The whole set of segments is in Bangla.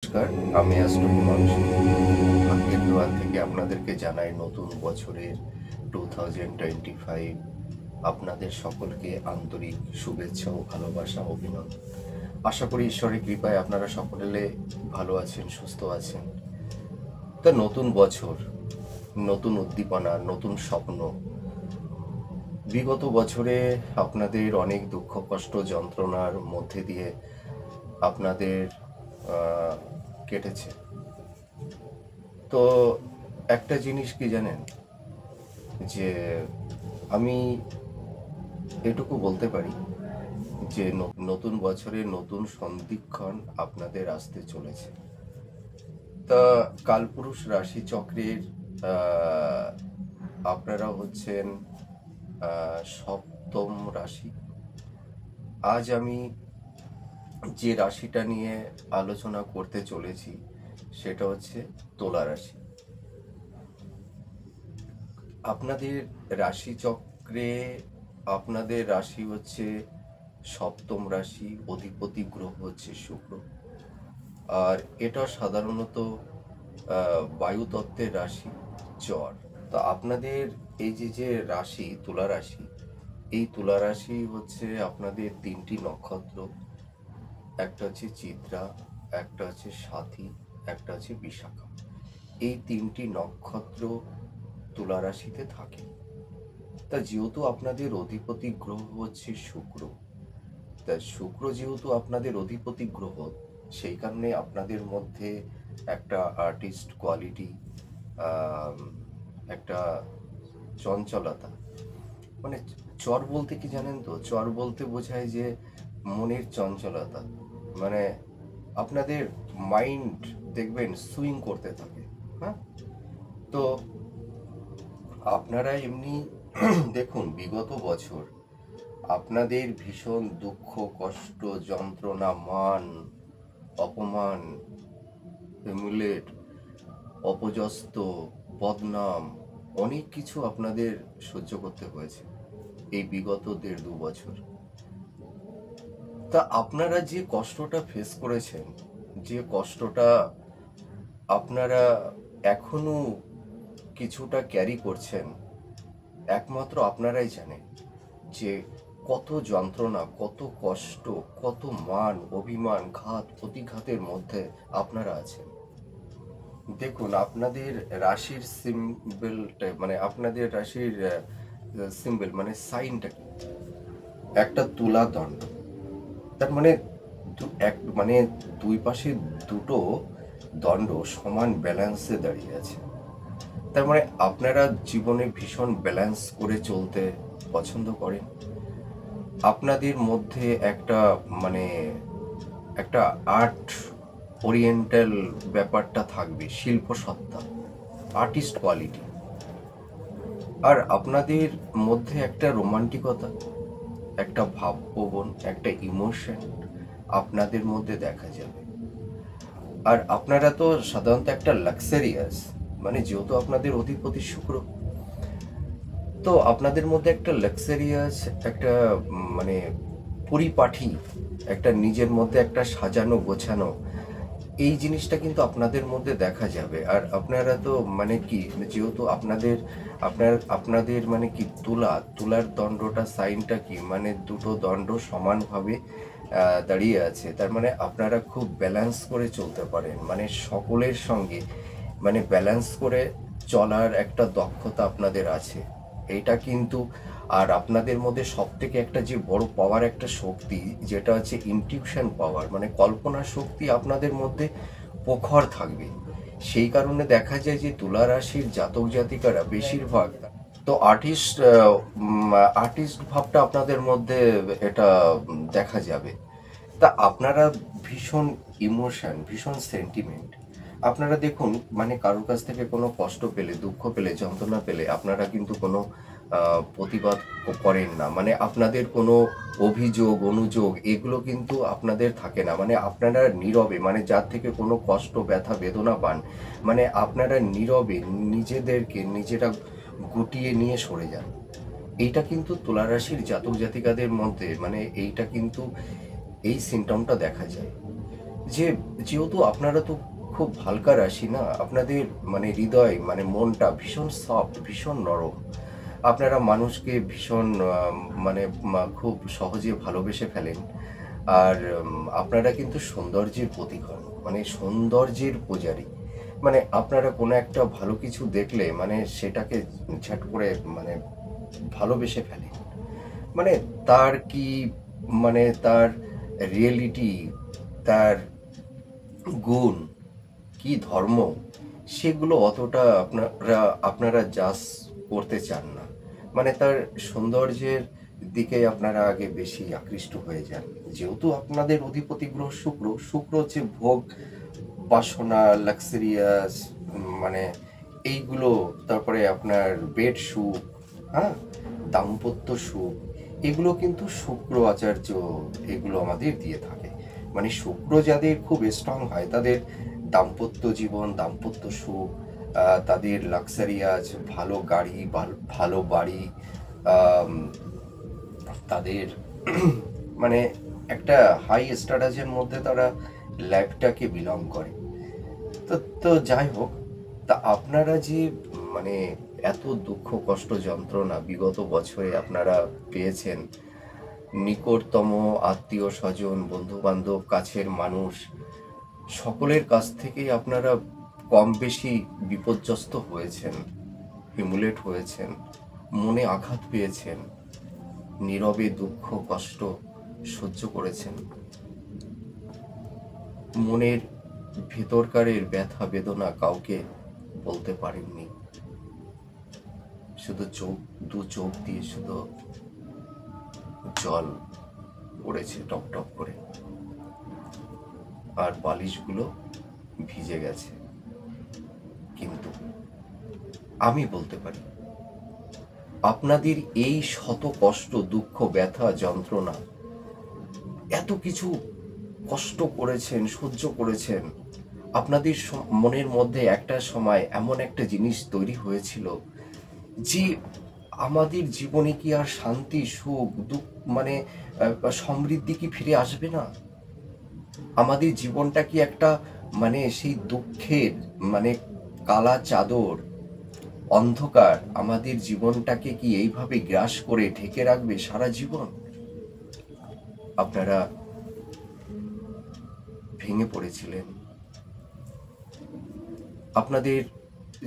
নমস্কার, আমি অ্যাস্ট্রো হিমাংশু। ভাগ্যের দোয়ার থেকে আপনাদেরকে জানাই নতুন বছরের 2025 আপনাদের সকলকে আন্তরিক শুভেচ্ছা ও ভালোবাসা অভিনন্দন। আশা করি ঈশ্বরের কৃপায় আপনারা সকলে ভালো আছেন, সুস্থ আছেন। তা নতুন বছর, নতুন উদ্দীপনা, নতুন স্বপ্ন। বিগত বছরে আপনাদের অনেক দুঃখ কষ্ট যন্ত্রণার মধ্যে দিয়ে আপনাদের কেটেছে। তো একটা জিনিস কি জানেন, যে আমি এটুকু বলতে পারি যে নতুন বছরে নতুন সন্ধিক্ষণ আপনাদের আসতে চলেছে। তা কালপুরুষ রাশি চক্রের আপনারা হচ্ছেন সপ্তম রাশি। আজ আমি যে রাশিটা নিয়ে আলোচনা করতে চলেছি সেটা হচ্ছে তুলা রাশি। আপনাদের রাশি চক্রে আপনাদের রাশি হচ্ছে সপ্তম রাশি, অধিপতি গ্রহ হচ্ছে শুক্র। আর এটা সাধারণত বায়ুতত্ত্বের রাশি, জ্বর। তো আপনাদের এই যে রাশি তুলা রাশি, এই তুলা রাশি হচ্ছে আপনাদের তিনটি নক্ষত্র, একটা হচ্ছে চিত্রা, একটা হচ্ছে সাথী, একটা হচ্ছে বিশাখা। এই তিনটি নক্ষত্র তুলা রাশিতে থাকে। তা যেহেতু আপনাদের অধিপতি গ্রহ হচ্ছে শুক্র, তা শুক্র যেহেতু আপনাদের অধিপতি গ্রহ, সেই কারণে আপনাদের মধ্যে একটা আর্টিস্ট কোয়ালিটি, একটা চঞ্চলতা, মানে চর বলতে কি জানেন তো, চর বলতে বোঝায় যে মনের চঞ্চলতা, মানে আপনাদের মাইন্ড দেখবেন সুইং করতে থাকে। হ্যাঁ, তো আপনারা এমনি দেখুন, বিগত বছর আপনাদের ভীষণ দুঃখ কষ্ট যন্ত্রণা, মান অপমান, হিউমিলেট, অপজস্ত, বদনাম, অনেক কিছু আপনাদের সহ্য করতে হয়েছে এই বিগত 1.5-2 বছর। তা আপনারা যে কষ্টটা ফেস করেছেন, যে কষ্টটা আপনারা এখনো কিছুটা ক্যারি করছেন, একমাত্র আপনারাই জানেন যে কত যন্ত্রণা, কত কষ্ট, কত মান অভিমান, ঘাত প্রতিঘাতের মধ্যে আপনারা আছেন। দেখুন, আপনাদের রাশির সিম্বলটা, মানে আপনাদের রাশির সিম্বল মানে সাইনটা কি? একটা তুলা দণ্ড। তার মানে মানে দুই পাশে দুটো দণ্ড সমান ব্যালেন্সে দাঁড়িয়ে আছে। তার মানে আপনারা জীবনে ভীষণ ব্যালেন্স করে চলতে পছন্দ করেন। আপনাদের মধ্যে একটা মানে একটা আর্ট ওরিয়েন্টাল ব্যাপারটা থাকবে, শিল্প সত্তা, আর্টিস্ট কোয়ালিটি। আর আপনাদের মধ্যে একটা রোমান্টিকতা, একটা ভাবপ্রবণ, একটা ইমোশন আপনাদের মধ্যে দেখা যাবে। আর আপনারা তো সাধারণত একটা লাক্সারিয়াস, মানে যেহেতু আপনাদের অধিপতি শুক্র, তো আপনাদের মধ্যে একটা লাক্সারিয়াস, একটা মানে পরিপাটি, একটা নিজের মধ্যে একটা সাজানো গোছানো, এই জিনিসটা কিন্তু আপনাদের মধ্যে দেখা যাবে। আর আপনারা তো মানে কি, যেহেতু আপনাদের মানে কি তুলার দণ্ডটা সাইনটা কি, মানে দুটো দণ্ড সমানভাবে দাঁড়িয়ে আছে। তার মানে আপনারা খুব ব্যালেন্স করে চলতে পারেন, মানে সকলের সঙ্গে মানে ব্যালেন্স করে চলার একটা দক্ষতা আপনাদের আছে। এইটা কিন্তু, আর আপনাদের মধ্যে সব থেকে একটা যে বড় পাওয়ার, একটা শক্তি, যেটা হচ্ছে ইনটিউশন পাওয়ার, মানে কল্পনা শক্তি আপনাদের মধ্যে প্রখর থাকবে। সেই কারণে দেখা যায় যে তুলা রাশির জাতক জাতিকারা বেশিরভাগ তো আর্টিস্ট ভাবটা আপনাদের মধ্যে এটা দেখা যাবে। তা আপনারা ভীষণ ইমোশন, ভীষণ সেন্টিমেন্ট। আপনারা দেখুন, মানে কারোর কাছ থেকে কোনো কষ্ট পেলে, দুঃখ পেলে, যন্ত্রণা পেলে আপনারা কিন্তু কোনো প্রতিবাদ করেন না, মানে আপনাদের কোনো অভিযোগ অনুযোগ এগুলো কিন্তু আপনাদের থাকে না, মানে আপনারা নীরবে, মানে যার থেকে কোনো কষ্ট ব্যথা বেদনা পান, মানে আপনারা নীরবে নিজেরা গুটিয়ে নিয়ে সরে যান। এইটা কিন্তু তুলা রাশির জাতক জাতিকাদের মধ্যে, মানে এইটা কিন্তু এই সিমটমটা দেখা যায় যে যেহেতু আপনারা তো খুব হালকা রাশি না, আপনাদের মানে হৃদয় মানে মনটা ভীষণ সফট, ভীষণ নরম। আপনারা মানুষকে ভীষণ মানে খুব সহজে ভালোবেসে ফেলেন। আর আপনারা কিন্তু সৌন্দর্যের প্রতীক হন, মানে সৌন্দর্যের পূজারী। মানে আপনারা কোনো একটা ভালো কিছু দেখলে মানে সেটাকে ঝট করে মানে ভালোবেসে ফেলেন। মানে তার কি মানে তার রিয়েলিটি, তার গুণ, কি ধর্ম, সেগুলো অতটা আপনারা জাজ করতে চান না। মানে তার সৌন্দর্যের দিকে আপনারা আগে বেশি আকৃষ্ট হয়ে যান। যেহেতু আপনাদের অধিপতি গ্রহ শুক্র, শুক্র হচ্ছে ভোগ, বাসনা, লাক্সারিয়াস, মানে এইগুলো, তারপরে আপনার বেড সুখ, হ্যাঁ, দাম্পত্য সুখ, এগুলো কিন্তু শুক্র আচার্য এগুলো আমাদের দিয়ে থাকে। মানে শুক্র যাদের খুব স্ট্রং হয় তাদের দাম্পত্য জীবন, দাম্পত্য সুখ, তাদের লাক্সারিয়াস, ভালো গাড়ি, ভালো বাড়ি, আম, তাদের মানে একটা হাই স্ট্যাটাসের মধ্যে তারা লাইফটাকে বিলং করে। তো তো যাই হোক, তা আপনারা যে মানে এত দুঃখ কষ্ট যন্ত্রণা বিগত বছরে আপনারা পেয়েছেন, নিকটতম আত্মীয় স্বজন, বন্ধু বান্ধব, কাছের মানুষ, সকলের কাছ থেকেই আপনারা কম বেশি বিপর্যস্ত হয়েছেন, হিমুলেট হয়েছেন, মনে আঘাত পেয়েছেন, নীরবে দুঃখ কষ্ট সহ্য করেছেন, মনের ভেতরকারের ব্যথা বেদনা কাউকে বলতে পারেননি, শুধু দু চোখ দিয়ে শুধু জল পড়েছে টপ টপ করে, আর বালিশগুলো ভিজে গেছে। কিন্তু আমি বলতে পারি, আপনাদের এই শত কষ্ট, দুঃখ, ব্যথা, যন্ত্রণা, এত কিছু কষ্ট করেছেন, সহ্য করেছেন, আপনাদের মনের মধ্যে একটা সময় এমন একটা জিনিস তৈরি হয়েছিল যে আমাদের জীবনে কি আর শান্তি, সুখ, দুঃখ মানে সমৃদ্ধি কি ফিরে আসবে না? আমাদের জীবনটা কি একটা মানে সেই দুঃখের মানে কালা চাদর, অন্ধকার আমাদের জীবনটাকে কি এইভাবে গ্রাস করে ঢেকে রাখবে সারা জীবন? আপনারা ভেঙে পড়েছিলেন। আপনাদের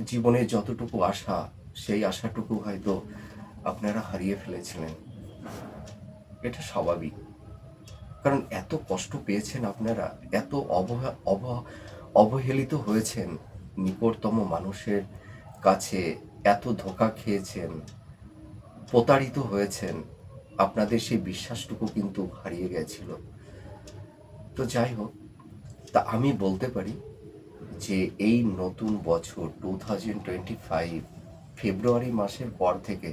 জীবনে যতটুকু আশা, সেই আশাটুকু হয়তো আপনারা হারিয়ে ফেলেছিলেন। এটা স্বাভাবিক, কারণ এত কষ্ট পেয়েছেন আপনারা, এত অবহেলিত হয়েছেন নিকটতম মানুষের কাছে, এত ধোঁকা খেয়েছেন, প্রতারিত হয়েছেন, আপনাদের সেই বিশ্বাসটুকু কিন্তু হারিয়ে গেছিল। তো যাই হোক, তা আমি বলতে পারি যে এই নতুন বছর 2025 ফেব্রুয়ারি মাসের পর থেকে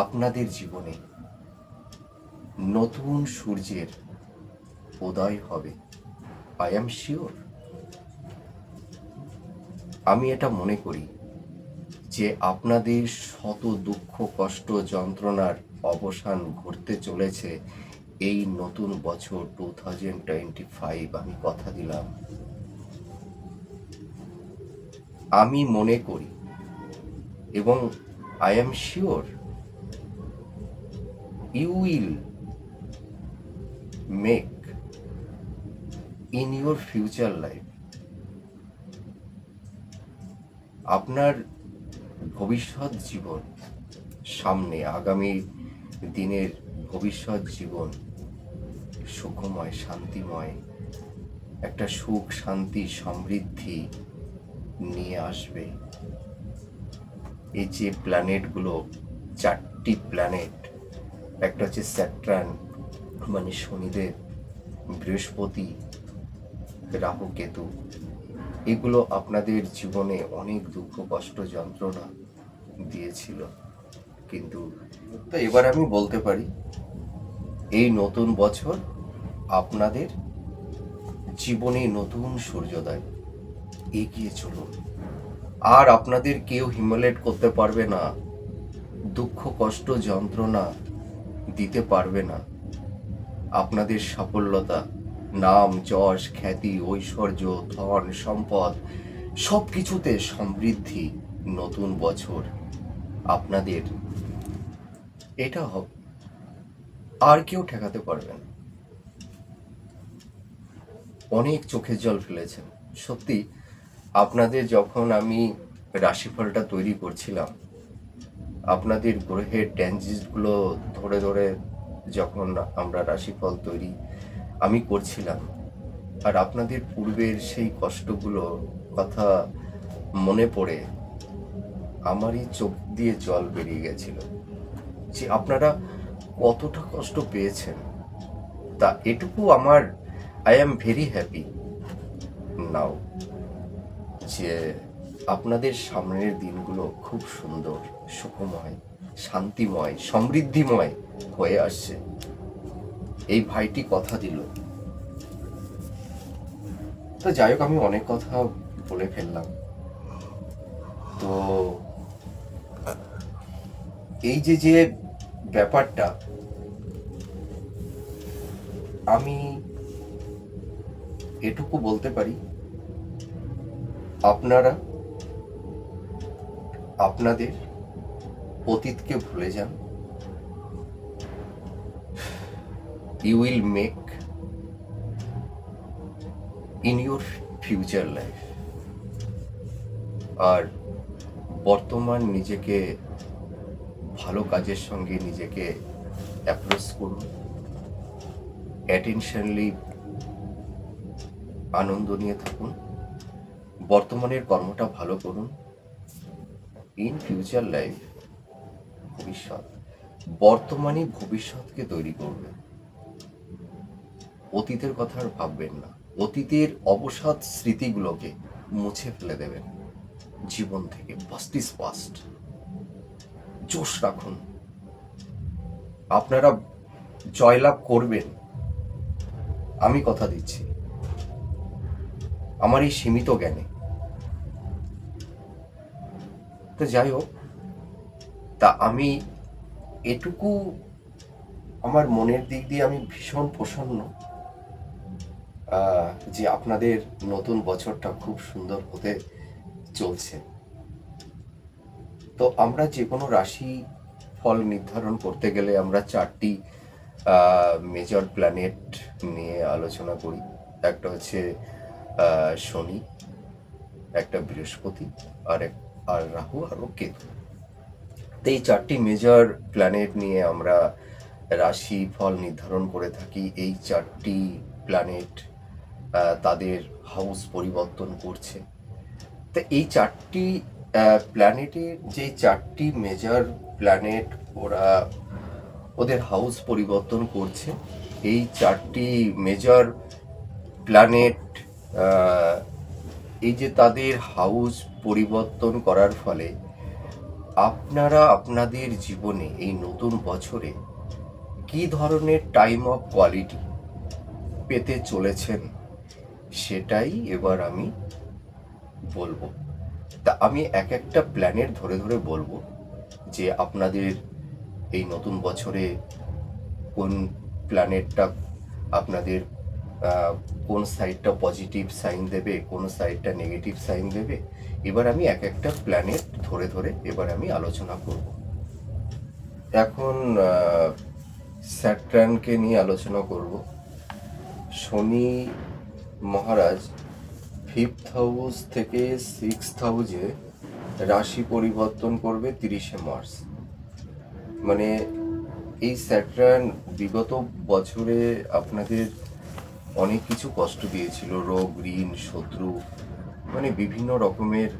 আপনাদের জীবনে নতুন সূর্যের উদয় হবে। I am sure. আমি এটা মনে করি যে আপনাদের শত দুঃখ কষ্ট যন্ত্রণার অবসান ঘটতে চলেছে এই নতুন বছর 2025। আমি কথা দিলাম। আমি মনে করি এবং I am sure you will make in your future life, আপনার ভবিষ্যৎ জীবন, সামনে আগামী দিনের ভবিষ্যৎ জীবন সুখময়, শান্তিময়, একটা সুখ শান্তি সমৃদ্ধি নিয়ে আসবে। এই যে প্ল্যানেটগুলো, 4টি প্ল্যানেট, একটা হচ্ছে স্যাটার্ন মানে শনিদেব, বৃহস্পতি, রাহু কেতু, এগুলো আপনাদের জীবনে অনেক দুঃখ কষ্ট যন্ত্রণা দিয়েছিল। কিন্তু তো এবার আমি বলতে পারি এই নতুন বছর আপনাদের জীবনে নতুন সূর্যোদয়, এগিয়ে চলুন। আর আপনাদের কেউ হিমোলেট করতে পারবে না, দুঃখ কষ্ট যন্ত্রণা দিতে পারবে না। আপনাদের সাফল্যতা নাম, যশ, খ্যাতি, ঐশ্বর্য, ধন, সম্পদ সব কিছুতে সমৃদ্ধি। নতুন বছর আপনাদের এটা হবে, আর কেউ ঠেকাতে পারবে না। অনেক চোখের জল ফেলেছেন সত্যি। আপনাদের যখন আমি রাশিফলটা তৈরি করছিলাম, আপনাদের গ্রহের ট্রানজিটগুলো ধরে ধরে যখন আমরা রাশিফল তৈরি আমি করছিলাম, আর আপনাদের পূর্বের সেই কষ্টগুলো কথা মনে পড়ে আমারই চোখ দিয়ে জল বেরিয়ে গেছিল, যে আপনারা কতটা কষ্ট পেয়েছেন। তা এটুকু আমার আই অ্যাম ভেরি হ্যাপি নাও, যে আপনাদের সামনের দিনগুলো খুব সুন্দর, সুখময়, শান্তিময়, সমৃদ্ধিময় হয়ে আসছে। এই ভাইটি কথা দিল। তো যাই হোক, আমি অনেক কথা বলে ফেললাম। তো এই যে যে ব্যাপারটা, আমি এটুকু বলতে পারি, আপনারা আপনাদের অতীতকে ভুলে যান। You will make in your future life. আর বর্তমান নিজেকে ভালো কাজের সঙ্গে নিজেকে অ্যাপ্রোচ করুন, অ্যাটেনশনলি আনন্দ নিয়ে থাকুন, বর্তমানের কর্মটা ভালো করুন। ইন ফিউচার লাইফ, ভবিষ্যৎ, বর্তমানই ভবিষ্যৎকে তৈরি করবে। অতীতের কথা আর ভাববেন না, অতীতের অবসাদ স্মৃতিগুলোকে মুছে ফেলে দেবেন জীবন থেকে। Past is past. জোশ রাখুন, আপনারা জয়লাভ করবেন, আমি কথা দিচ্ছি আমার এই সীমিত জ্ঞানে। তো যাই হোক, তা আমি এটুকু আমার মনের দিক দিয়ে আমি ভীষণ প্রসন্ন, যে আপনাদের নতুন বছরটা খুব সুন্দর হতে চলছে। তো আমরা যে কোনো রাশি ফল নির্ধারণ করতে গেলে আমরা 4টি মেজর প্ল্যানেট নিয়ে আলোচনা করি। একটা হচ্ছে শনি, একটা বৃহস্পতি, আর রাহু আর কেতু। তো এই 4টি মেজর প্ল্যানেট নিয়ে আমরা রাশি ফল নির্ধারণ করে থাকি। এই 4টি প্ল্যানেট তাদের হাউস পরিবর্তন করছে। তো এই 4টি প্ল্যানেটের যে 4টি মেজর প্ল্যানেট ওদের হাউস পরিবর্তন করছে, এই 4টি মেজর প্ল্যানেট এই যে তাদের হাউস পরিবর্তন করার ফলে আপনারা আপনাদের জীবনে এই নতুন বছরে কি ধরনের টাইম অফ কোয়ালিটি পেতে চলেছেন সেটাই এবার আমি বলবো। তা আমি এক একটা প্ল্যানেট ধরে ধরে বলবো যে আপনাদের এই নতুন বছরে কোন প্ল্যানেটটা আপনাদের কোন সাইডটা পজিটিভ সাইন দেবে, কোন সাইডটা নেগেটিভ সাইন দেবে। এবার আমি এক একটা প্ল্যানেট ধরে ধরে এবার আমি আলোচনা করব। এখন স্যাটার্নকে নিয়ে আলোচনা করব। শনি মহারাজ 5th হাউস থেকে 6th হাউসে রাশি পরিবর্তন করবে 30শে মার্চ। মানে এই স্যাটার্ন বিগত বছরে আপনাদের অনেক কিছু কষ্ট দিয়েছিল, রোগ, ঋণ, শত্রু, মানে বিভিন্ন রকমের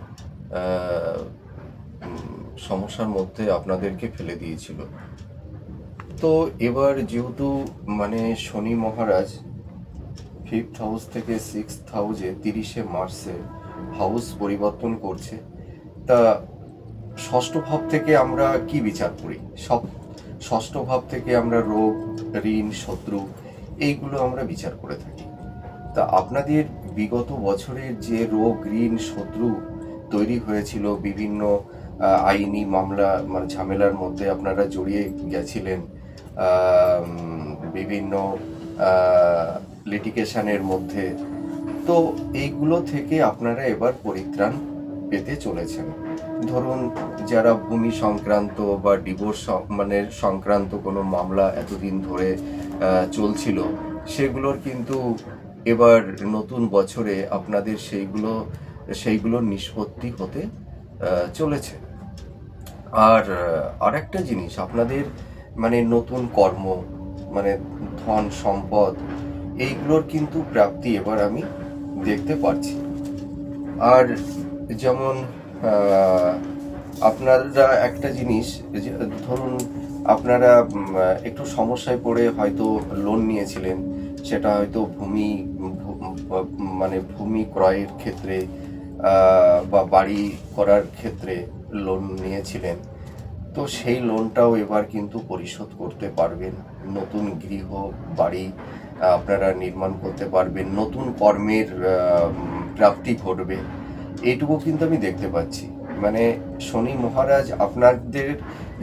সমস্যার মধ্যে আপনাদেরকে ফেলে দিয়েছিল। তো এবার যেহেতু মানে শনি মহারাজ 5th হাউস থেকে 6th হাউসে 30শে মার্চে হাউস পরিবর্তন করছে, তা ষষ্ঠ ভাব থেকে আমরা কি বিচার করি? ষষ্ঠ ভাব থেকে আমরা রোগ, ঋণ, শত্রু এইগুলো আমরা বিচার করে থাকি। তা আপনাদের বিগত বছরের যে রোগ, ঋণ, শত্রু তৈরি হয়েছিল, বিভিন্ন আইনি মামলা মানে ঝামেলার মধ্যে আপনারা জড়িয়ে গেছিলেন, বিভিন্ন লিটিগেশনের মধ্যে। তো এইগুলো থেকে আপনারা এবার পরিত্রাণ পেতে চলেছেন। ধরুন, যারা ভূমি সংক্রান্ত বা ডিভোর্স মানে সংক্রান্ত কোনো মামলা এতদিন ধরে চলছিল, সেগুলোর কিন্তু এবার নতুন বছরে আপনাদের সেইগুলোর নিষ্পত্তি হতে চলেছে। আর আরেকটা জিনিস, আপনাদের মানে নতুন কর্ম, মানে ধন সম্পদ, এইগুলোর কিন্তু প্রাপ্তি এবার আমি দেখতে পাচ্ছি। আর যেমন আপনারা একটা জিনিস, যে ধরুন আপনারা একটু সমস্যায় পড়ে হয়তো লোন নিয়েছিলেন, সেটা হয়তো মানে ভূমি ক্রয়ের ক্ষেত্রে বা বাড়ি করার ক্ষেত্রে লোন নিয়েছিলেন। তো সেই লোনটাও এবার কিন্তু পরিশোধ করতে পারবেন। নতুন গৃহ বাড়ি আপনারা নির্মাণ করতে পারবেন, নতুন কর্মের প্রাপ্তি ঘটবে, এইটুকু কিন্তু আমি দেখতে পাচ্ছি। মানে শনি মহারাজ আপনাদের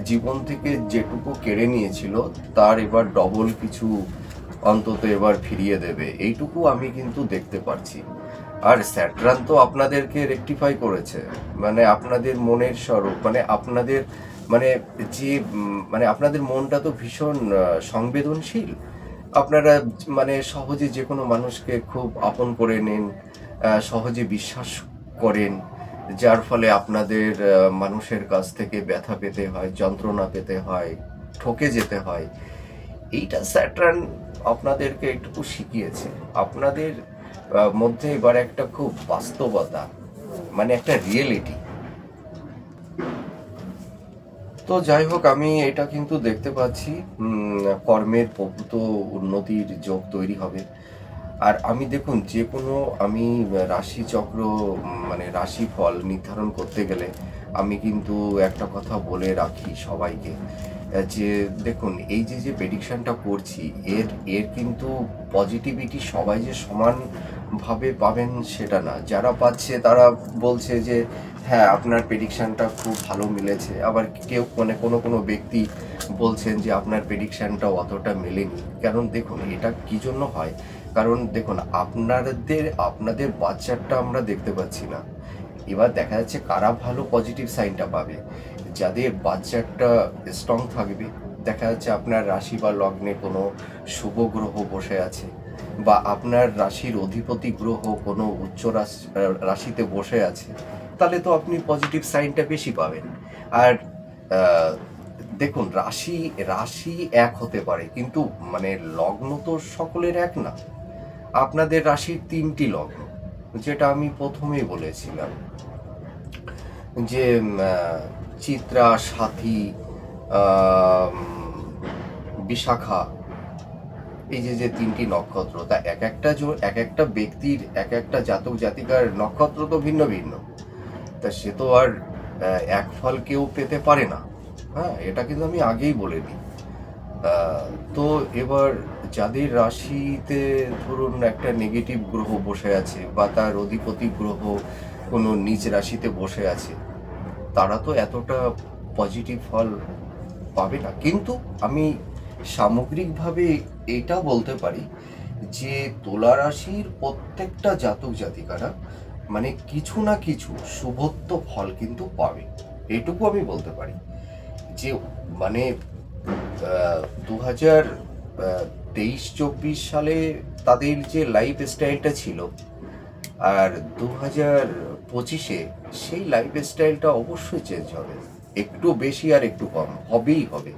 জীবন থেকে যেটুকু কেড়ে নিয়েছিল তার এবার ডবল কিছু অন্তত এবার ফিরিয়ে দেবে, এইটুকু আমি কিন্তু দেখতে পাচ্ছি। আর স্যাটার্ন তো আপনাদেরকে রেকটিফাই করেছে, মানে আপনাদের মনের স্বরূপ, মানে আপনাদের মানে যে মানে আপনাদের মনটা তো ভীষণ সংবেদনশীল। আপনারা মানে সহজে যে কোনো মানুষকে খুব আপন করে নেন, সহজে বিশ্বাস করেন, যার ফলে আপনাদের মানুষের কাছ থেকে ব্যথা পেতে হয়, যন্ত্রণা পেতে হয়, ঠকে যেতে হয়। এইটা স্যাটার্ন আপনাদেরকে একটু শিখিয়েছে। আপনাদের মধ্যে এবার একটা খুব বাস্তবতা, মানে একটা রিয়েলিটি। তো যাই হোক, আমি এটা কিন্তু দেখতে পাচ্ছি কর্মের প্রভূত উন্নতির যোগ তৈরি হবে। আর আমি দেখুন, যে কোনো আমি রাশিচক্র মানে রাশিফল নির্ধারণ করতে গেলে আমি কিন্তু একটা কথা বলে রাখি সবাইকে, যে দেখুন, এই যে প্রেডিকশনটা করছি, এর কিন্তু পজিটিভিটি সবাই যে সমানভাবে পাবেন সেটা না। যারা পাচ্ছে তারা বলছে যে হ্যাঁ, আপনার প্রেডিকশনটা খুব ভালো মিলেছে, আবার কেউ মানে কোনো ব্যক্তি বলছেন যে আপনার প্রেডিকশনটা অতটা মেলেনি। কারণ দেখুন, এটা কী জন্য হয়, কারণ দেখুন, আপনাদের বাচ্চারটা আমরা দেখতে পাচ্ছি না। এবার দেখা যাচ্ছে কারা ভালো পজিটিভ সাইনটা পাবে, যাদের বাচ্চারটা স্ট্রং থাকবে। দেখা যাচ্ছে আপনার রাশি বা লগ্নে কোনো শুভ গ্রহ বসে আছে, বা আপনার রাশির অধিপতি গ্রহ কোনো উচ্চ রাশিতে বসে আছে, তাহলে তো আপনি পজিটিভ সাইনটা বেশি পাবেন। আর দেখুন, রাশি এক হতে পারে, কিন্তু মানে লগ্ন তো সকলের এক না। আপনাদের রাশির 3টি লগ্ন, যেটা আমি প্রথমেই বলেছিলাম, যে চিত্রা, সাথী, বিশাখা, এই যে 3টি নক্ষত্র, তা এক একটা ব্যক্তির, এক একটা জাতক জাতিকার নক্ষত্র তো ভিন্ন ভিন্ন, তা সে তো আর এক ফল কেউ পেতে পারে না। হ্যাঁ, এটা কিন্তু আমি আগেই বলে দিই। তো এবার যাদের রাশিতে ধরুন একটা নেগেটিভ গ্রহ বসে আছে, বা তার অধিপতি গ্রহ কোনো নিচ রাশিতে বসে আছে, তারা তো এতটা পজিটিভ ফল পাবে না। কিন্তু আমি সামগ্রিকভাবে এটা বলতে পারি যে তুলা রাশির প্রত্যেকটা জাতক জাতিকারা মানে কিছু না কিছু শুভত্ব ফল কিন্তু পাবে, এটুকু আমি বলতে পারি। যে মানে 2023-24 সালে তাদের যে লাইফ স্টাইলটা ছিল, আর 2025-এ সেই লাইফ স্টাইলটা অবশ্যই চেঞ্জ হবে, একটু বেশি আর একটু কম হবেই হবে,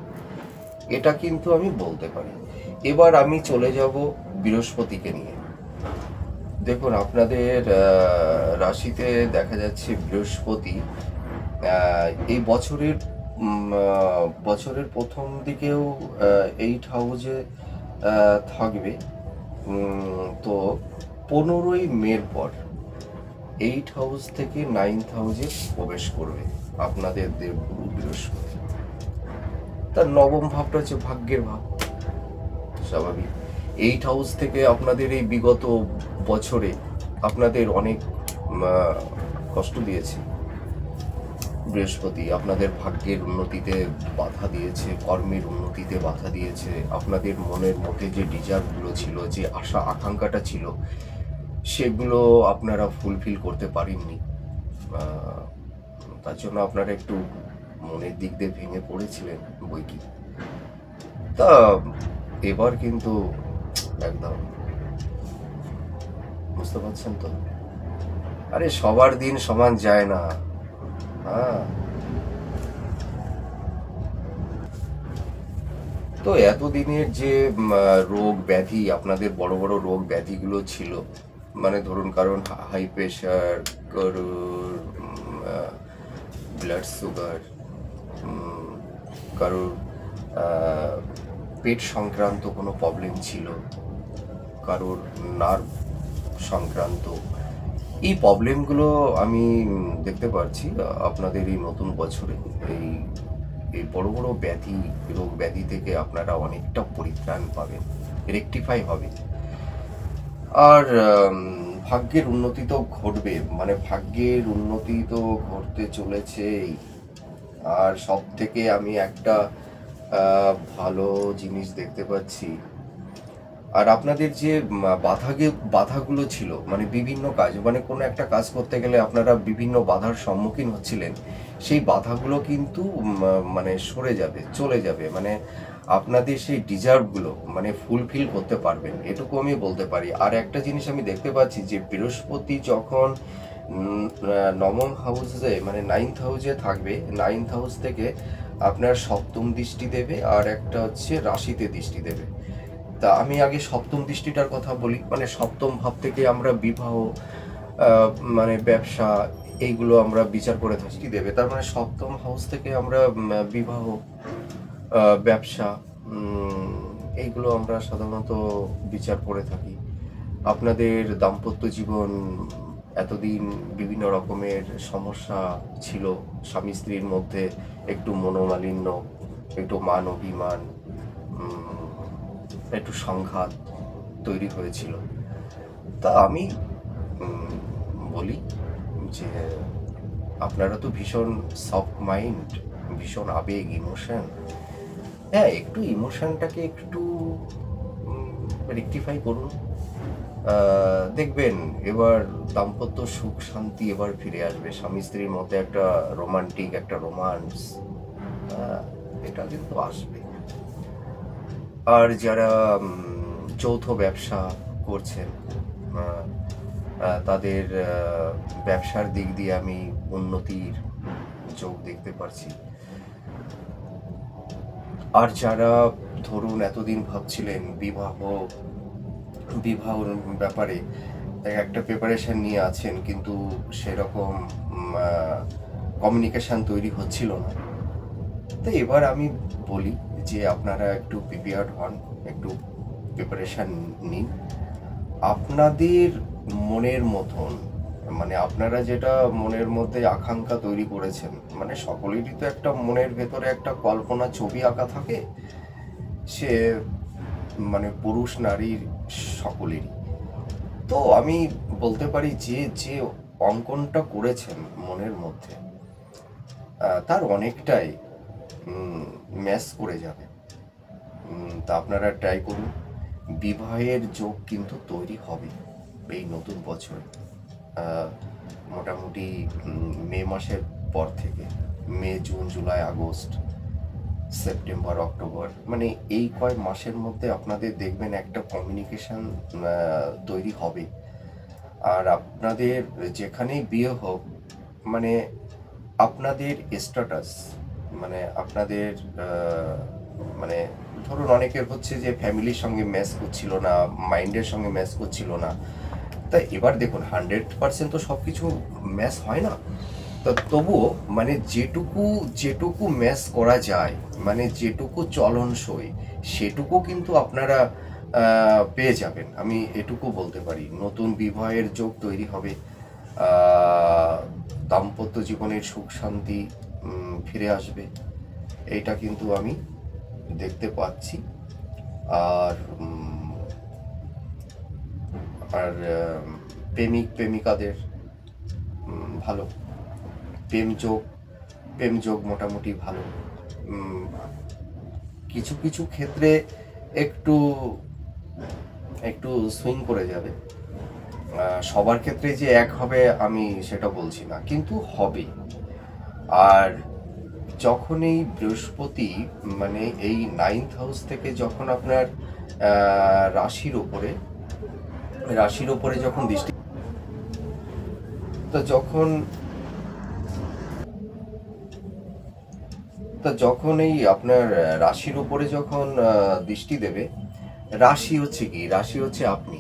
এটা কিন্তু আমি বলতে পারি। এবার আমি চলে যাব বৃহস্পতিকে নিয়ে। দেখুন, আপনাদের রাশিতে দেখা যাচ্ছে বৃহস্পতি এই বছরের প্রথম দিকেও 8 হাউসে থাকবে। তো 15ই মের পর 8 হাউস থেকে 9th হাউসে প্রবেশ করবে আপনাদের দেবগুরু বৃহস্পতি। তার নবম ভাবটা হচ্ছে ভাগ্যের ভাব, স্বাভাবিক। 8 হাউস থেকে আপনাদের এই বিগত বছরে আপনাদের অনেক কষ্ট দিয়েছে, বৃহস্পতি আপনাদের ভাগ্যের উন্নতিতে বাধা দিয়েছে, কর্মের উন্নতিতে বাধা দিয়েছে। আপনাদের মনের মধ্যে যে ডিজায়ারগুলো ছিল, যে আশা আকাঙ্ক্ষাটা ছিল, সেগুলো আপনারা ফুলফিল করতে পারেননি। আহ, তার জন্য আপনারা একটু মনের দিক দিয়ে ভেঙে পড়েছিলেন বই কি। তা এবার কিন্তু একদম বুঝতে পারছেন তো? আরে সবার দিন সমান যায় না। হ্যাঁ, তো এতদিনের যে রোগ ব্যাধি, আপনাদের বড় বড় রোগ ব্যাধিগুলো ছিল, মানে ধরুন কারণ হাই প্রেশার, কারোর ব্লাড সুগার, কারোর পেট সংক্রান্ত কোনো প্রবলেম ছিল, কারোর নার্ভ সংক্রান্ত, এই প্রবলেমগুলো আমি দেখতে পাচ্ছি আপনাদের এই নতুন বছরে এই এই বড় বড় ব্যাধি, রোগ ব্যাধি থেকে আপনারা অনেকটা পরিত্রাণ পাবেন, রেকটিফাই হবে। আর ভাগ্যের উন্নতি তো ঘটবে, মানে ভাগ্যের উন্নতি তো ঘটতে চলেছেই। আর সব থেকে আমি একটা ভালো জিনিস দেখতে পাচ্ছি। আর আপনাদের যে বাধাগুলো ছিল, মানে বিভিন্ন কাজ, মানে কোনো একটা কাজ করতে গেলে আপনারা বিভিন্ন বাধার সম্মুখীন হচ্ছিলেন, সেই বাধাগুলো কিন্তু মানে সরে যাবে, চলে যাবে। মানে আপনাদের সেই ডিজার্ভগুলো মানে ফুলফিল করতে পারবেন, এটুকু আমি বলতে পারি। আর একটা জিনিস আমি দেখতে পাচ্ছি যে বৃহস্পতি যখন নবম হাউসে, মানে 9th হাউসে থাকবে, 9th হাউস থেকে আপনার সপ্তম দৃষ্টি দেবে, আর একটা হচ্ছে রাশিতে দৃষ্টি দেবে। তা আমি আগে সপ্তম দৃষ্টিটার কথা বলি। মানে সপ্তম ভাব থেকে আমরা বিবাহ, মানে ব্যবসা, এইগুলো আমরা বিচার করে দৃষ্টি দেবে। তার মানে সপ্তম হাউস থেকে আমরা বিবাহ, ব্যবসা, এইগুলো আমরা সাধারণত বিচার করে থাকি। আপনাদের দাম্পত্য জীবন, এতদিন বিভিন্ন রকমের সমস্যা ছিল স্বামী স্ত্রীর মধ্যে, একটু মনোমালিন্য, একটু মান অভিমান, একটু সংঘাত তৈরি হয়েছিল। তা আমি বলি যে আপনারা তো ভীষণ সফট মাইন্ড, ভীষণ আবেগ, ইমোশন। হ্যাঁ, একটু ইমোশনটাকে একটু রেকটিফাই করুন। দেখবেন এবার দাম্পত্য সুখ শান্তি এবার ফিরে আসবে, স্বামী স্ত্রীর মধ্যে একটা রোমান্টিক, একটা রোমান্স, এটা কিন্তু আসবে। আর যারা যৌথ ব্যবসা করছেন, তাদের ব্যবসার দিক দিয়ে আমি উন্নতির যোগ দেখতে পারছি। আর যারা ধরুন এতদিন ভাবছিলেন বিবাহর ব্যাপারে, একটা প্রিপারেশন নিয়ে আছেন, কিন্তু সেরকম কমিউনিকেশন তৈরি হচ্ছিল না। তো এবার আমি বলি যে আপনারা একটু প্রিপেয়ার্ড হন, একটু প্রিপারেশন নিন। আপনাদের মনের মতন, মানে আপনারা যেটা মনের মধ্যে আকাঙ্ক্ষা তৈরি করেছেন, মানে সকলেরই তো একটা মনের ভেতরে একটা কল্পনা ছবি আঁকা থাকে, সে মানে পুরুষ নারীর সকলেরই। তো আমি বলতে পারি যে যে অঙ্কনটা করেছেন মনের মধ্যে, তার অনেকটাই ম্যাচ করে যাবে। তা আপনারা ট্রাই করুন। বিবাহের যোগ কিন্তু তৈরি হবে এই নতুন বছর, মোটামুটি মে মাসের পর থেকে। May, June, July, August, September, October, মানে এই কয় মাসের মধ্যে আপনাদের দেখবেন একটা কমিউনিকেশন তৈরি হবে। আর আপনাদের যেখানেই বিয়ে হোক, মানে আপনাদের স্ট্যাটাস, মানে আপনাদের মানে ধরুন অনেকের হচ্ছে যে ফ্যামিলির সঙ্গে ম্যাচ করছিল না, মাইন্ডের সঙ্গে ম্যাচ করছিল না। তাই এবার দেখুন 100% তো সব কিছু ম্যাচ হয় না। তো তবুও মানে যেটুকু যেটুকু ম্যাচ করা যায়, মানে যেটুকু চলনসই, সেটুকু কিন্তু আপনারা পেয়ে যাবেন। আমি এটুকু বলতে পারি। নতুন বিবাহের যোগ তৈরি হবে, দাম্পত্য জীবনের সুখ শান্তি ফিরে আসবে, এইটা কিন্তু আমি দেখতে পাচ্ছি। আর আর প্রেমিক প্রেমিকাদের ভালো প্রেম যোগ প্রেম যোগ মোটামুটি ভালো। উম, কিছু কিছু ক্ষেত্রে একটু একটু সুইং করে যাবে। সবার ক্ষেত্রে যে এক হবে আমি সেটা বলছি না, কিন্তু হবে। আর যখন এই বৃহস্পতি মানে এই 9th হাউস থেকে যখন আপনার রাশির ওপরে যখন দৃষ্টি, তো যখন যখন এই আপনার রাশির উপরে যখন দৃষ্টি দেবে, রাশি হচ্ছে কি, রাশি হচ্ছে আপনি,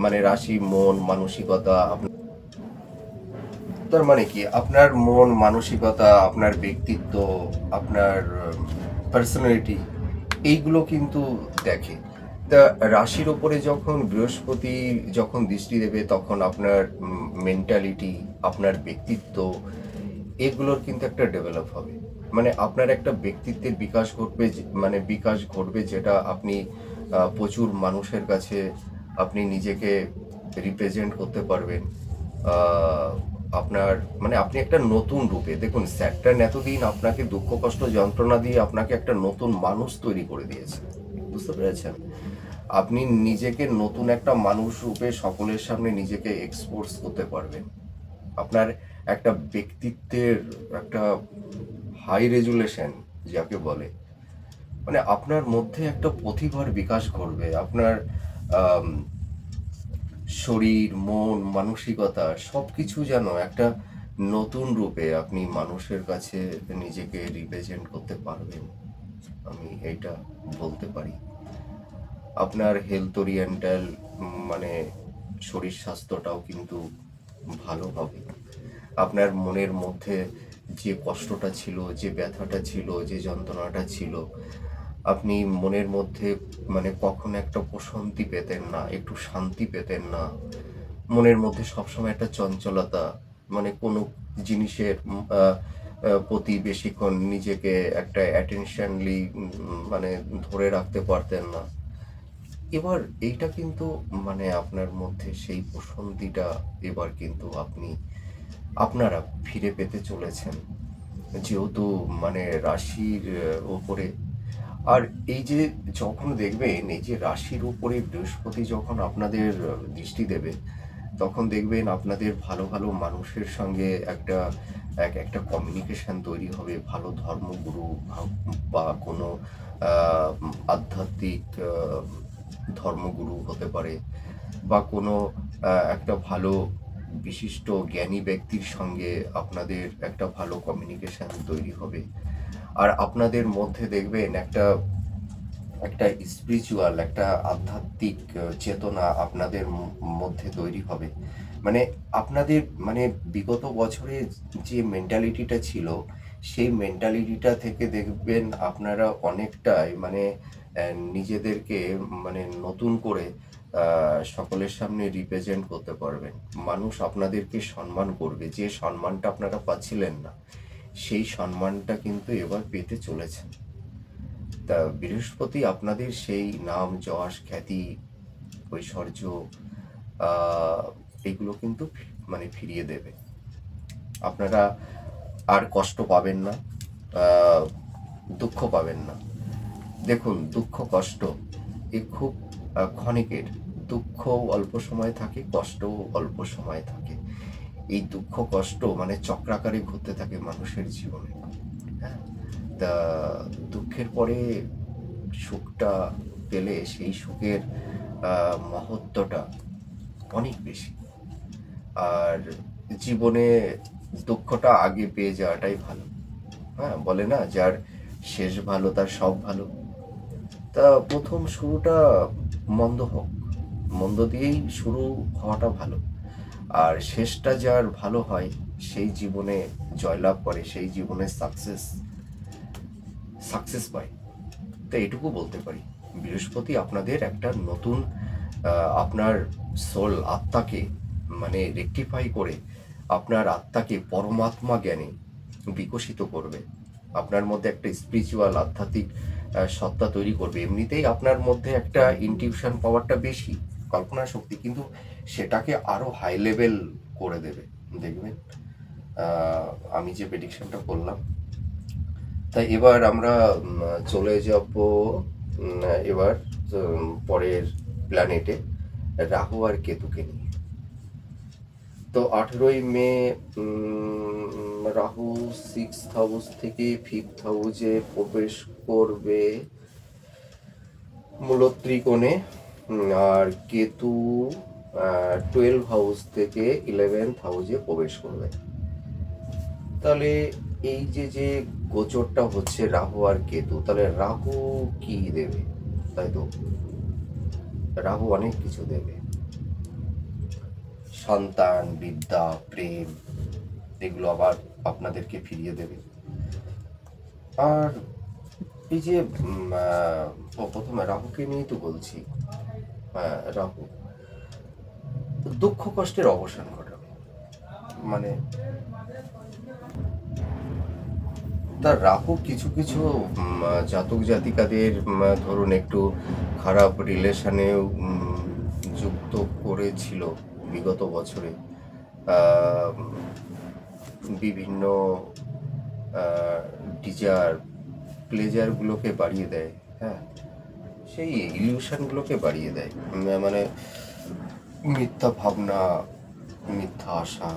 মানে রাশি মন মানসিকতা। তার মানে কি আপনার মন মানসিকতা, আপনার ব্যক্তিত্ব, আপনার পার্সোনালিটি, এইগুলো কিন্তু দেখে। তা রাশির ওপরে যখন বৃহস্পতি যখন দৃষ্টি দেবে তখন আপনার মেন্টালিটি, আপনার ব্যক্তিত্ব, এগুলোর কিন্তু একটা ডেভেলপ হবে। মানে আপনার একটা ব্যক্তিত্বের বিকাশ ঘটবে, মানে বিকাশ ঘটবে, যেটা আপনি প্রচুর মানুষের কাছে আপনি নিজেকে রিপ্রেজেন্ট করতে পারবেন। আহ, আপনার মানে আপনি একটা নতুন রূপে, দেখুন স্যাটার্ন এতদিন আপনাকে দুঃখ কষ্ট যন্ত্রণা দিয়ে আপনাকে একটা নতুন মানুষ তৈরি করে দিয়েছে, বুঝতে পেরেছেন? আপনি নিজেকে নতুন একটা মানুষ রূপে সকলের সামনে নিজেকে এক্সপোজ করতে পারবেন। আপনার একটা ব্যক্তিত্বের একটা হাই রেজুলেশন যাকে বলে, মানে আপনার মধ্যে একটা প্রতিভার বিকাশ ঘটবে। আপনার আম, শরীর মন মানসিকতা সব কিছু যেন একটা নতুন রূপে আপনি মানুষের কাছে নিজেকে রিপ্রেজেন্ট করতে পারবেন, আমি এইটা বলতে পারি। আপনার হেলথ ওরিয়েন্টাল মানে শরীর স্বাস্থ্যটাও কিন্তু ভালো হবে। আপনার মনের মধ্যে যে কষ্টটা ছিল, যে ব্যথাটা ছিল, যে যন্ত্রণাটা ছিল, আপনি মনের মধ্যে মানে কখনো একটা প্রশান্তি পেতেন না, একটু শান্তি পেতেন না, মনের মধ্যে সবসময় একটা চঞ্চলতা, মানে কোনো জিনিসের প্রতি বেশিক্ষণ নিজেকে একটা অ্যাটেনশনলি মানে ধরে রাখতে পারতেন না। এবার এইটা কিন্তু মানে আপনার মধ্যে সেই প্রশান্তিটা এবার কিন্তু আপনারা ফিরে পেতে চলেছেন, যেহেতু মানে রাশির ওপরে। আর এই যে যখন দেখবেন এই যে রাশির উপরে বৃহস্পতি যখন আপনাদের দৃষ্টি দেবে, তখন দেখবেন আপনাদের ভালো ভালো মানুষের সঙ্গে একটা কমিউনিকেশন তৈরি হবে। ভালো ধর্মগুরু বা কোনো আধ্যাত্মিক ধর্মগুরু হতে পারে, বা কোনো একটা ভালো বিশিষ্ট জ্ঞানী ব্যক্তির সঙ্গে আপনাদের একটা ভালো কমিউনিকেশন তৈরি হবে। আর আপনাদের মধ্যে দেখবেন একটা একটা স্পিরিচুয়াল একটা আধ্যাত্মিক চেতনা আপনাদের মধ্যে তৈরি হবে। মানে আপনাদের মানে বিগত বছরে যে মেন্টালিটিটা ছিল, সেই মেন্টালিটিটা থেকে দেখবেন আপনারা অনেকটাই মানে নিজেদেরকে মানে নতুন করে সকলের সামনে রিপ্রেজেন্ট করতে পারবেন। মানুষ আপনাদেরকে সম্মান করবে, যে সম্মানটা আপনারা পাচ্ছিলেন না, সেই সম্মানটা কিন্তু এবার পেতে চলেছেন। তা বৃহস্পতি আপনাদের সেই নাম যশ খ্যাতি ঐশ্বর্য এগুলো কিন্তু মানে ফিরিয়ে দেবে। আপনারা আর কষ্ট পাবেন না, আহ, দুঃখ পাবেন না। দেখুন দুঃখ কষ্ট এ খুব ক্ষণিকের। দুঃখ অল্প সময় থাকে, কষ্টও অল্প সময় থাকে। এই দুঃখ কষ্ট মানে চক্রাকারে ঘুরতে থাকে মানুষের জীবনে। হ্যাঁ, তা দুঃখের পরে সুখটা পেলে সেই সুখের মহত্বটা অনেক বেশি। আর জীবনে দুঃখটা আগে পেয়ে যাওয়াটাই ভালো। হ্যাঁ, বলে না যার শেষ ভালো তার সব ভালো। তা প্রথম শুরুটা মন্দ হোক, মন্দ দিয়েই শুরু হওয়াটা ভালো। আর শেষটা যার ভালো হয় সেই জীবনে জয়লাভ করে, সেই জীবনে সাকসেস পায়। তো এটুকু বলতে পারি, বৃহস্পতি আপনাদের একটা নতুন আপনার সোল আত্মাকে মানে রেকটিফাই করে আপনার আত্মাকে পরমাত্মা জ্ঞানে বিকশিত করবে। আপনার মধ্যে একটা স্পিরিচুয়াল আধ্যাত্মিক সত্তা তৈরি করবে। এমনিতেই আপনার মধ্যে একটা ইনটিউশন পাওয়ারটা বেশি, কল্পনা শক্তি, কিন্তু সেটাকে আরো হাই লেভেল করে দেবে, দেখবেন। আমি যে প্রেডিকশনটা করলাম। তাই এবার আমরা চলে যাব এবার পরের প্ল্যানেটে, রাহু আর কেতুকে নিয়ে। তো 18ই মে রাহু 6th হাউস থেকে 5th হাউসে প্রবেশ করবে মূল ত্রিকোণে, আর কেতু 12th হাউস থেকে 11th হাউসে প্রবেশ করবে। তাহলে এই যে গোচরটা হচ্ছে রাহু আর কেতু, তাহলে রাহু কি দেবে? তাই তো, রাহু অনেক কিছু দেবে, সন্তান, বিদ্যা, প্রেম, এগুলো আবার আপনাদেরকে ফিরিয়ে দেবে। আর এই যে প্রথমে রাহুকে নিয়েই তো বলছি, রাহু দুঃখ কষ্টের অবসান ঘটাবে। মানে তার রাহু কিছু কিছু জাতক জাতিকাদের ধরুন একটু খারাপ রিলেশনেও যুক্ত করেছিল বিগত বছরে। আহ, বিভিন্ন ডিজার প্লেজারগুলোকে বাড়িয়ে দেয়, হ্যাঁ, সেই ইলিউশনগুলোকে বাড়িয়ে দেয়। মানে মিথ্যা ভাবনা, মিথ্যা আশা,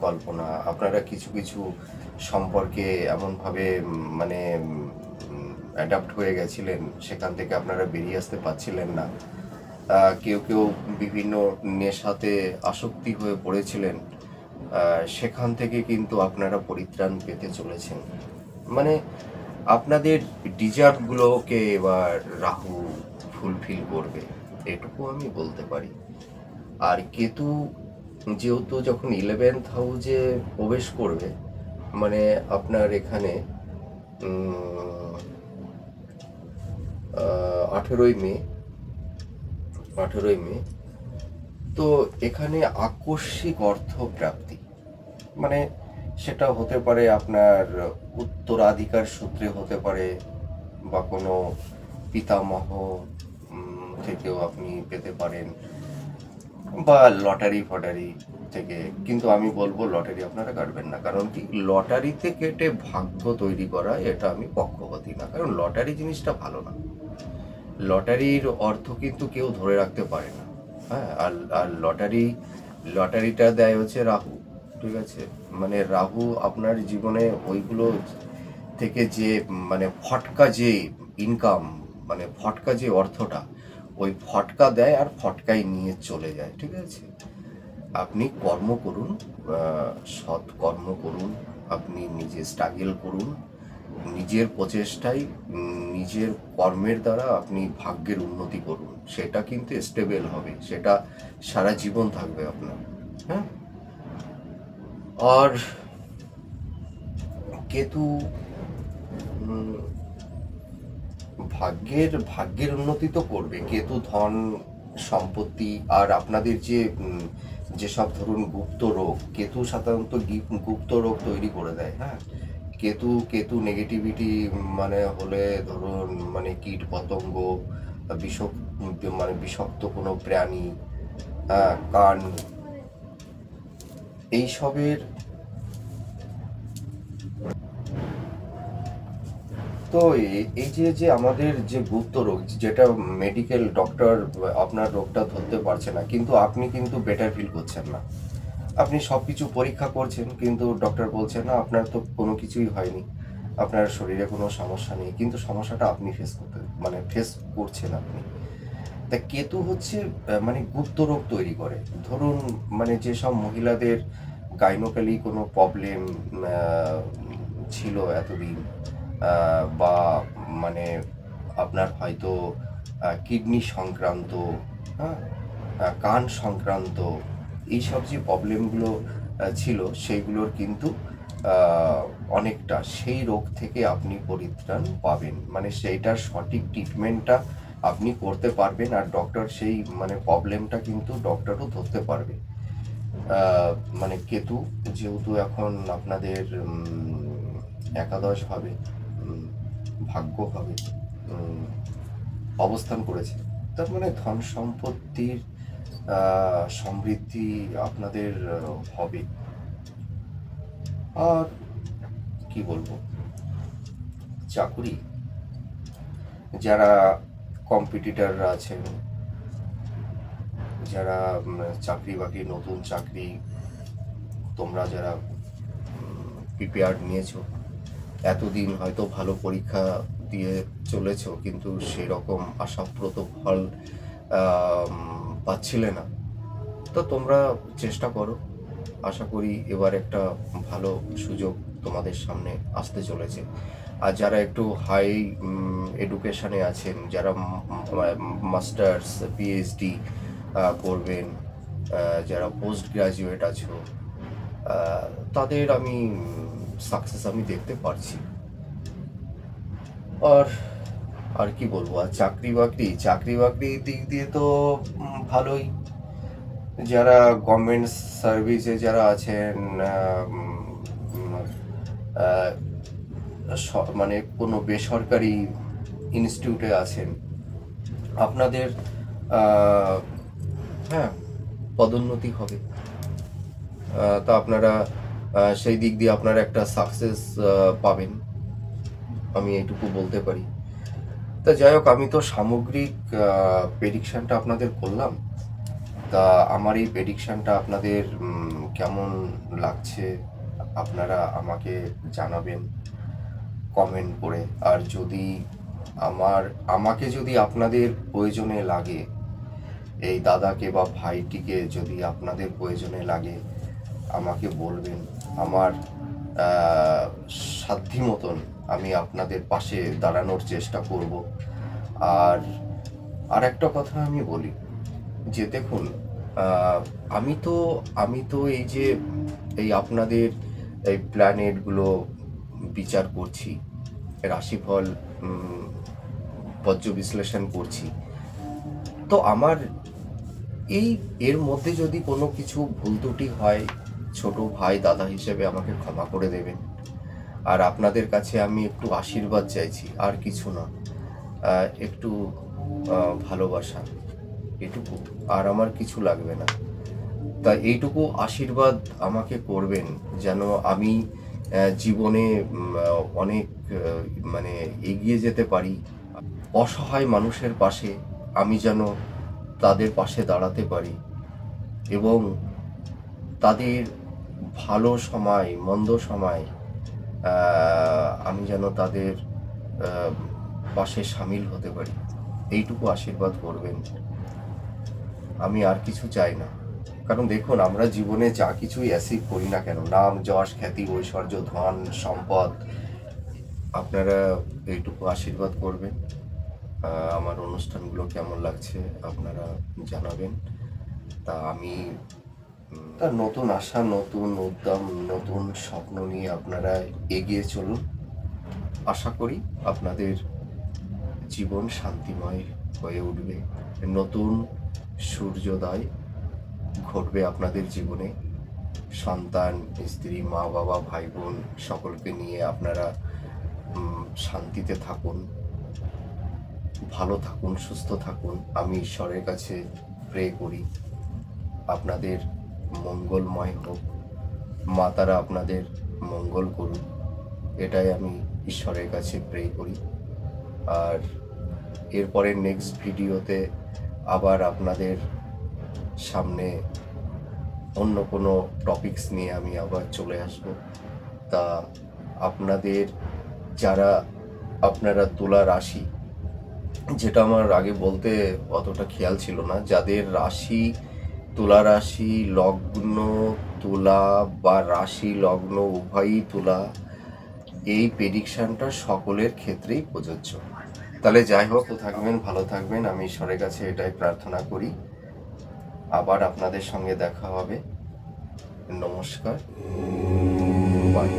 কল্পনা, আপনারা কিছু কিছু সম্পর্কে এমনভাবে মানে অ্যাডাপ্ট হয়ে গেছিলেন, সেখান থেকে আপনারা বেরিয়ে আসতে পারছিলেন না। কেউ কেউ বিভিন্ন নেশাতে আসক্তি হয়ে পড়েছিলেন, সেখান থেকে কিন্তু আপনারা পরিত্রাণ পেতে চলেছেন। মানে আপনাদের ডিজার্ভগুলোকে এবার রাহু ফুলফিল করবে, এটুকু আমি বলতে পারি। আর কেতু যেহেতু যখন 11th হাউসে প্রবেশ করবে, মানে আপনার এখানে 18ই মে, 18ই মে, তো এখানে আকস্মিক অর্থ প্রাপ্তি, মানে সেটা হতে পারে আপনার উত্তরাধিকার সূত্রে হতে পারে, বা কোনো পিতামহ থেকেও আপনি পেতে পারেন, বা লটারি ফটারি থেকে। কিন্তু আমি বলবো লটারি আপনারা কাটবেন না, কারণ কি, লটারিতে কেটে ভাগ্য তৈরি করা এটা আমি পক্ষপাতী না, কারণ লটারি জিনিসটা ভালো না। লটারির অর্থ কিন্তু কেউ ধরে রাখতে পারে না, হ্যাঁ। আর আর লটারিটা দেয় হচ্ছে রাহু, ঠিক আছে। মানে রাহু আপনার জীবনে ওইগুলো থেকে যে মানে ফটকা যে ইনকাম, মানে ফটকা যে অর্থটা, ওই ফটকা দেয় আর ফটকাই নিয়ে চলে যায়, ঠিক আছে। আপনি কর্ম করুন, সৎ কর্ম করুন, আপনি নিজে স্ট্রাগল করুন, নিজের প্রচেষ্টায় নিজের কর্মের দ্বারা আপনি ভাগ্যের উন্নতি করুন, সেটা কিন্তু স্টেবল হবে, সেটা সারা জীবন থাকবে আপনার, হ্যাঁ। আর কেতু ভাগ্যের উন্নতি তো করবে কেতু, ধন সম্পত্তি। আর আপনাদের যে যেসব ধরুন গুপ্ত রোগ, কেতু সাধারণত গুপ্ত রোগ তৈরি করে দেয়, হ্যাঁ। কেতু নেগেটিভিটি মানে হলে ধরুন মানে কীট পতঙ্গ, মানে বিষাক্ত কোনো প্রাণী, কান, এইসবের। তো এই যে আমাদের যে গুপ্ত রোগ, যেটা মেডিকেল ডক্টর আপনার রোগটা ধরতে পারছে না, কিন্তু আপনি কিন্তু বেটার ফিল করছেন না। আপনি সব কিছু পরীক্ষা করছেন, কিন্তু ডক্টর বলছে না আপনার তো কোনো কিছুই হয়নি, আপনার শরীরে কোনো সমস্যা নেই, কিন্তু সমস্যাটা আপনি ফেস করছেন আপনি। তা কেতু হচ্ছে মানে গুপ্ত রোগ তৈরি করে। ধরুন মানে যেসব মহিলাদের গাইনোকালি কোনো প্রবলেম ছিল এতদিন, বা মানে আপনার হয়তো কিডনি সংক্রান্ত, হ্যাঁ, কান সংক্রান্ত, এইসব যে প্রবলেমগুলো ছিল, সেইগুলোর কিন্তু অনেকটা সেই রোগ থেকে আপনি পরিত্রাণ পাবেন, মানে সেইটার সঠিক ট্রিটমেন্টটা আপনি করতে পারবেন, আর ডক্টর সেই মানে প্রবলেমটা কিন্তু ডক্টরও ধরতে পারবে। মানে কেতু যেহেতু এখন আপনাদের একাদশভাবে ভাগ্যভাবে অবস্থান করেছে, তার মানে ধন সম্পত্তির সমৃদ্ধি আপনাদের হবে। আর কি বলবো, চাকুরি যারা কম্পিটিটররা আছেন, যারা চাকরি বাকরি, নতুন চাকরি তোমরা যারা প্রিপেয়ার্ড নিয়েছো, এতদিন হয়তো ভালো পরীক্ষা দিয়ে চলেছো কিন্তু সেরকম আশাপ্রদ ফল পাচ্ছিলে না, তো তোমরা চেষ্টা করো। আশা করি এবার একটা ভালো সুযোগ তোমাদের সামনে আসতে চলেছে। আর যারা একটু হাই এডুকেশনে আছেন, যারা মাস্টার্স পিএইচডি করবেন, যারা পোস্ট গ্রাজুয়েট আছো, তাদের আমি সাকসেস আমি দেখতে পারছি। আর আর কি বলবো, আর চাকরি বাকরির দিক দিয়ে তো ভালোই। যারা গভর্নমেন্ট সার্ভিসে যারা আছেন, মানে কোনো বেসরকারি ইনস্টিটিউটে আছেন, আপনাদের হ্যাঁ পদোন্নতি হবে। তা আপনারা সেই দিক দিয়ে আপনারা একটা সাকসেস পাবেন, আমি এইটুকু বলতে পারি। তা যাই হোক, আমি তো সামগ্রিক প্রেডিকশানটা আপনাদের করলাম। তা আমার এই প্রেডিকশানটা আপনাদের কেমন লাগছে আপনারা আমাকে জানাবেন কমেন্ট করে। আর যদি আমাকে যদি আপনাদের প্রয়োজনে লাগে, এই দাদাকে বা ভাইটিকে যদি আপনাদের প্রয়োজনে লাগে আমাকে বলবেন। আমার সাধ্য মতন আমি আপনাদের পাশে দাঁড়ানোর চেষ্টা করব। আর একটা কথা আমি বলি যে দেখুন, আমি তো এই আপনাদের এই প্ল্যানেটগুলো বিচার করছি, রাশিফল পর্যবেক্ষণ করছি। তো আমার এর মধ্যে যদি কোনো কিছু ভুল ত্রুটি হয়, ছোট ভাই দাদা হিসেবে আমাকে ক্ষমা করে দেবেন। আর আপনাদের কাছে আমি একটু আশীর্বাদ চাইছি, আর কিছু না, একটু ভালোবাসা, এটুকু। আর আমার কিছু লাগবে না। তা এইটুকু আশীর্বাদ আমাকে করবেন যেন আমি জীবনে অনেক মানে এগিয়ে যেতে পারি। অসহায় মানুষের পাশে আমি যেন তাদের পাশে দাঁড়াতে পারি, এবং তাদের ভালো সময় মন্দ সময় আমি যেন তাদের পাশে সামিল হতে পারি। এইটুকু আশীর্বাদ করবেন, আমি আর কিছু চাই না। কারণ দেখুন, আমরা জীবনে যা কিছুই অ্যাচিভ করি না কেন, নাম যশ খ্যাতি ঐশ্বর্য ধন সম্পদ, আপনারা এইটুকু আশীর্বাদ করবেন। আমার অনুষ্ঠানগুলো কেমন লাগছে আপনারা জানাবেন। তা আমি তার নতুন আশা, নতুন উদ্যম, নতুন স্বপ্ন নিয়ে আপনারা এগিয়ে চলুন। আশা করি আপনাদের জীবন শান্তিময় হয়ে উঠবে, নতুন সূর্যোদয় ঘটবে আপনাদের জীবনে। সন্তান, স্ত্রী, মা বাবা, ভাই বোন সকলকে নিয়ে আপনারা শান্তিতে থাকুন, ভালো থাকুন, সুস্থ থাকুন। আমি ঈশ্বরের কাছে প্রে করি আপনাদের মঙ্গলময় হোক, মা তারা আপনাদের মঙ্গল করুন, এটাই আমি ঈশ্বরের কাছে প্রে করি। আর এরপরে নেক্সট ভিডিওতে আবার আপনাদের সামনে অন্য কোনো টপিকস নিয়ে আমি আবার চলে আসব। তা আপনাদের আপনারা তুলা রাশি, যেটা আমার আগে বলতে অতটা খেয়াল ছিল না, যাদের রাশি তুলা রাশি, লগ্ন তুলা বা রাশি লগ্ন উভয়ই তুলা, এই প্রেডিকশানটা সকলের ক্ষেত্রেই প্রযোজ্য। তাহলে যাই হোক, থাকবেন, ভালো থাকবেন, আমি ঈশ্বরের কাছে এটাই প্রার্থনা করি। আবার আপনাদের সঙ্গে দেখা হবে। নমস্কার, বাই।